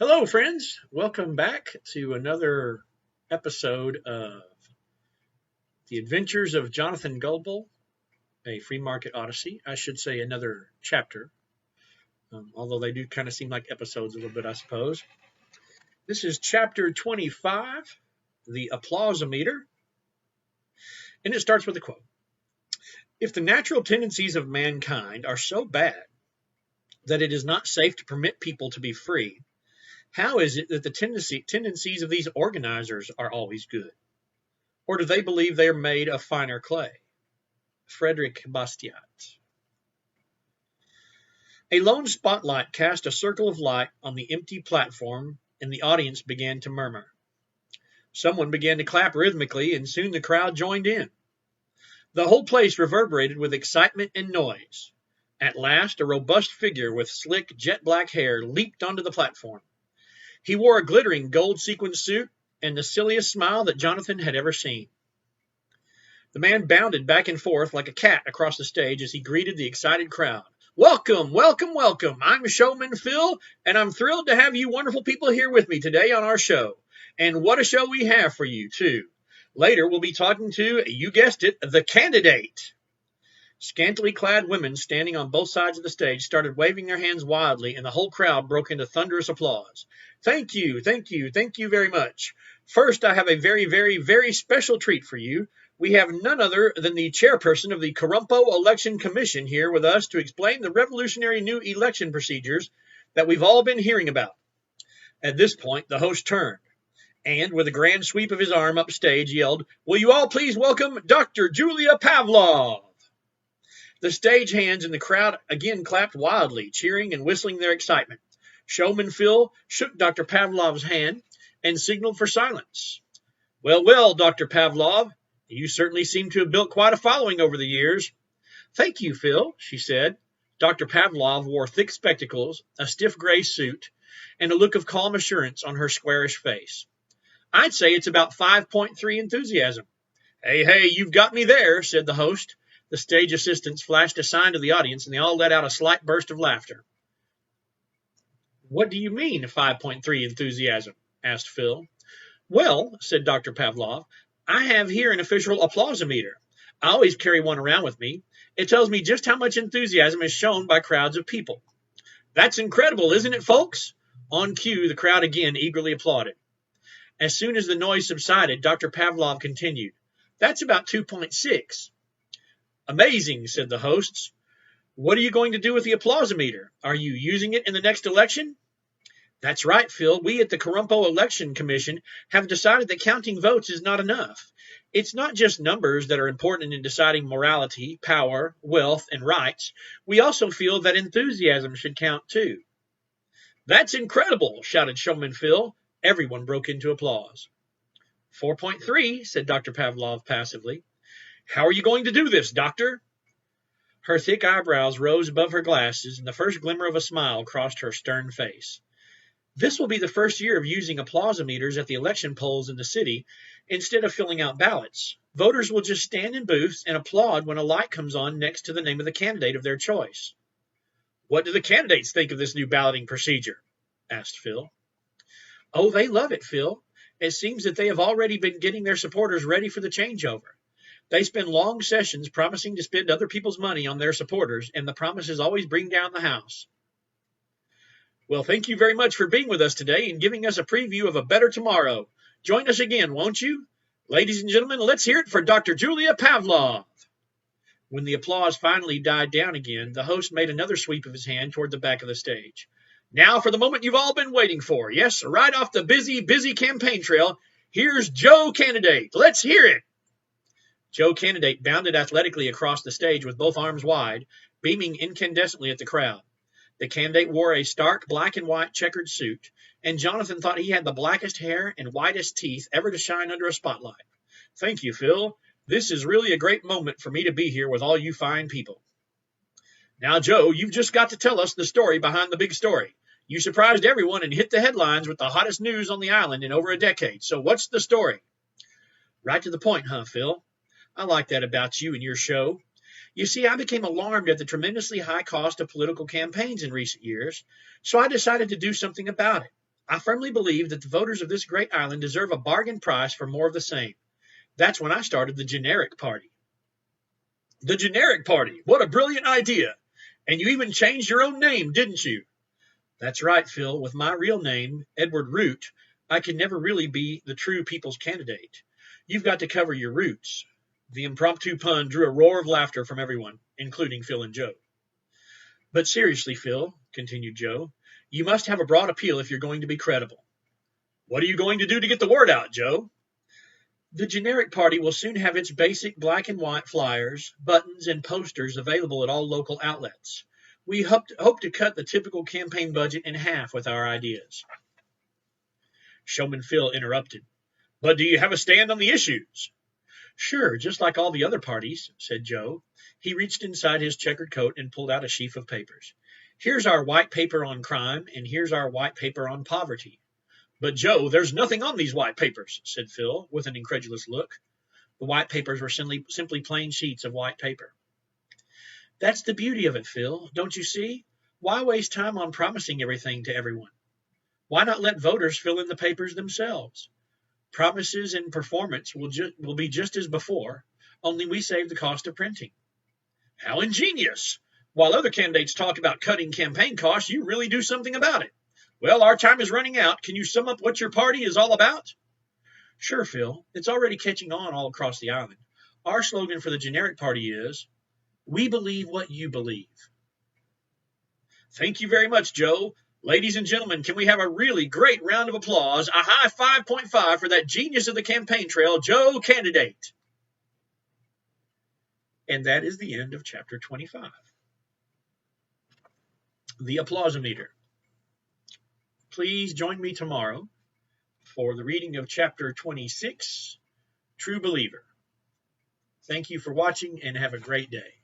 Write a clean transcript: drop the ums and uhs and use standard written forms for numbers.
Hello, friends. Welcome back to another episode of The Adventures of Jonathan Gullible, a free market odyssey. I should say another chapter, although they do kind of seem like episodes a little bit, I suppose. This is chapter 25, The Applausometer, and it starts with a quote. If the natural tendencies of mankind are so bad that it is not safe to permit people to be free, how is it that the tendencies of these organizers are always good? Or do they believe they are made of finer clay? Frederick Bastiat. A lone spotlight cast a circle of light on the empty platform, and the audience began to murmur. Someone began to clap rhythmically, and soon the crowd joined in. The whole place reverberated with excitement and noise. At last, a robust figure with slick, jet-black hair leaped onto the platform. He wore a glittering gold-sequined suit and the silliest smile that Jonathan had ever seen. The man bounded back and forth like a cat across the stage as he greeted the excited crowd. Welcome, welcome, welcome. I'm Showman Phil, and I'm thrilled to have you wonderful people here with me today on our show. And what a show we have for you, too. Later, we'll be talking to, you guessed it, the candidate. Scantily clad women standing on both sides of the stage started waving their hands wildly, and the whole crowd broke into thunderous applause. Thank you, thank you, thank you very much. First, I have a very, very, very special treat for you. We have none other than the chairperson of the Corumpo Election Commission here with us to explain the revolutionary new election procedures that we've all been hearing about. At this point, the host turned and, with a grand sweep of his arm upstage, yelled, "Will you all please welcome Dr. Julia Pavlov?" The stage hands in the crowd again clapped wildly, cheering and whistling their excitement. Showman Phil shook Dr. Pavlov's hand and signaled for silence. Well, well, Dr. Pavlov, you certainly seem to have built quite a following over the years. Thank you, Phil, she said. Dr. Pavlov wore thick spectacles, a stiff gray suit, and a look of calm assurance on her squarish face. I'd say it's about 5.3 enthusiasm. Hey, you've got me there, said the host. The stage assistants flashed a sign to the audience, and they all let out a slight burst of laughter. What do you mean, 5.3 enthusiasm? Asked Phil. Well, said Dr. Pavlov, I have here an official applausometer. I always carry one around with me. It tells me just how much enthusiasm is shown by crowds of people. That's incredible, isn't it, folks? On cue, the crowd again eagerly applauded. As soon as the noise subsided, Dr. Pavlov continued. That's about 2.6. Amazing, said the hosts. What are you going to do with the applausometer? Are you using it in the next election? That's right, Phil. We at the Corumpo Election Commission have decided that counting votes is not enough. It's not just numbers that are important in deciding morality, power, wealth, and rights. We also feel that enthusiasm should count too. That's incredible, shouted Showman Phil. Everyone broke into applause. 4.3, said Dr. Pavlov passively. How are you going to do this, Doctor? Her thick eyebrows rose above her glasses, and the first glimmer of a smile crossed her stern face. This will be the first year of using applausometers at the election polls in the city instead of filling out ballots. Voters will just stand in booths and applaud when a light comes on next to the name of the candidate of their choice. What do the candidates think of this new balloting procedure? Asked Phil. Oh, they love it, Phil. It seems that they have already been getting their supporters ready for the changeover. They spend long sessions promising to spend other people's money on their supporters, and the promises always bring down the house. Well, thank you very much for being with us today and giving us a preview of a better tomorrow. Join us again, won't you? Ladies and gentlemen, let's hear it for Dr. Julia Pavlov. When the applause finally died down again, the host made another sweep of his hand toward the back of the stage. Now for the moment you've all been waiting for. Yes, right off the busy campaign trail, here's Joe Candidate. Let's hear it. Joe Candidate bounded athletically across the stage with both arms wide, beaming incandescently at the crowd. The candidate wore a stark black and white checkered suit, and Jonathan thought he had the blackest hair and whitest teeth ever to shine under a spotlight. Thank you, Phil. This is really a great moment for me to be here with all you fine people. Now, Joe, you've just got to tell us the story behind the big story. You surprised everyone and hit the headlines with the hottest news on the island in over a decade. So what's the story? Right to the point, huh, Phil? I like that about you and your show. You see, I became alarmed at the tremendously high cost of political campaigns in recent years, so I decided to do something about it. I firmly believe that the voters of this great island deserve a bargain price for more of the same. That's when I started the generic party. The generic party? What a brilliant idea! And you even changed your own name, didn't you? That's right, Phil. With my real name, Edward Root, I could never really be the true people's candidate. You've got to cover your roots. The impromptu pun drew a roar of laughter from everyone, including Phil and Joe. But seriously, Phil, continued Joe, you must have a broad appeal if you're going to be credible. What are you going to do to get the word out, Joe? The generic party will soon have its basic black and white flyers, buttons, and posters available at all local outlets. We hope to cut the typical campaign budget in half with our ideas. Showman Phil interrupted. But do you have a stand on the issues? Sure, just like all the other parties, said Joe. He reached inside his checkered coat and pulled out a sheaf of papers. Here's our white paper on crime, and here's our white paper on poverty. But, Joe, there's nothing on these white papers, said Phil, with an incredulous look. The white papers were simply plain sheets of white paper. That's the beauty of it, Phil. Don't you see? Why waste time on promising everything to everyone? Why not let voters fill in the papers themselves? Promises and performance will be just as before, only we save the cost of printing. How ingenious! While other candidates talk about cutting campaign costs, you really do something about it. Well, our time is running out. Can you sum up what your party is all about? Sure, Phil. It's already catching on all across the island. Our slogan for the generic party is, we believe what you believe. Thank you very much, Joe. Ladies and gentlemen, can we have a really great round of applause, a high 5.5 for that genius of the campaign trail, Joe Candidate. And that is the end of chapter 25. The Applausometer. Please join me tomorrow for the reading of chapter 26, True Believer. Thank you for watching and have a great day.